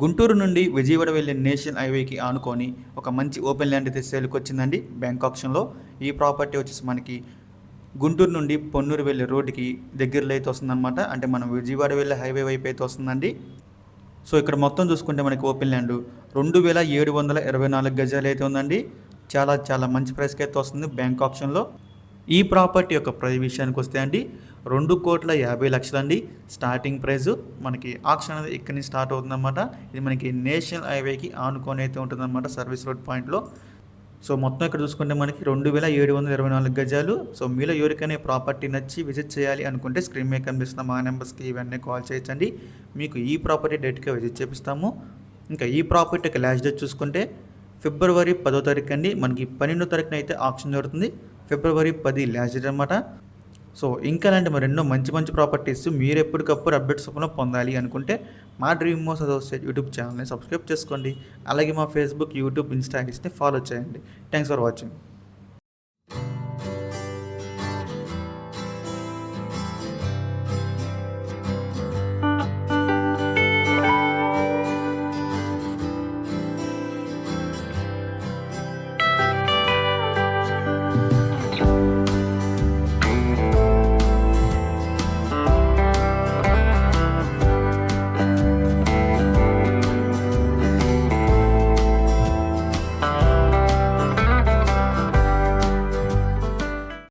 గుంటూరు నుండి విజయవాడ వెళ్ళే నేషనల్ హైవేకి ఆనుకొని ఒక మంచి ఓపెన్ ల్యాండ్ అయితే సేల్కి వచ్చిందండి బ్యాంక్ ఆప్షన్లో. ఈ ప్రాపర్టీ వచ్చేసి మనకి గుంటూరు నుండి పొన్నూరు వెళ్ళే రోడ్డుకి దగ్గరలో అయితే వస్తుందన్నమాట. అంటే మనం విజయవాడ వెళ్ళే హైవే వైపు అయితే వస్తుందండి. సో ఇక్కడ మొత్తం చూసుకుంటే మనకి ఓపెన్ ల్యాండ్ 2724 గజాలు అయితే ఉందండి. చాలా చాలా మంచి ప్రైస్కి అయితే వస్తుంది బ్యాంక్ ఆప్షన్లో. ఈ ప్రాపర్టీ యొక్క ప్రైస్ విషయానికి వస్తే అండి 2,50,00,000 అండి స్టార్టింగ్ ప్రైస్. మనకి ఆక్షన్ అనేది ఇక్కడి నుంచి స్టార్ట్ అవుతుందన్నమాట. ఇది మనకి నేషనల్ హైవేకి ఆనుకొని అయితే ఉంటుందన్నమాట, సర్వీస్ రోడ్ పాయింట్లో. సో మొత్తం ఇక్కడ చూసుకుంటే మనకి 2724 గజాలు. సో మీలో ఎవరికైనా ప్రాపర్టీ నచ్చి విజిట్ చేయాలి అనుకుంటే స్క్రీన్ మీద కనిపిస్తున్న మా నెంబర్స్కి ఇవన్నీ కాల్ చేయొచ్చండి. మీకు ఈ ప్రాపర్టీ డేట్గా విజిట్ చేపిస్తాము. ఇంకా ఈ ప్రాపర్టీకి లాస్ట్ డేట్ చూసుకుంటే ఫిబ్రవరి 10వ తారీఖు అండి. మనకి 12వ తారీఖున అయితే ఆప్షన్ జరుగుతుంది. ఫిబ్రవరి 10 లాస్ట్ డేట్ అనమాట. సో ఇంకా అలాంటి మరెన్నో మంచి మంచి ప్రాపర్టీస్ మీరు ఎప్పటికప్పుడు అప్డేట్స్ రూపంలో పొందాలి అనుకుంటే మా డ్రీమ్ హౌస్ అసోసియేట్ యూట్యూబ్ ఛానల్ని సబ్స్క్రైబ్ చేసుకోండి. అలాగే మా ఫేస్బుక్, యూట్యూబ్, ఇన్స్టా ఐడీస్ని ఫాలో చేయండి. Thanks for watching.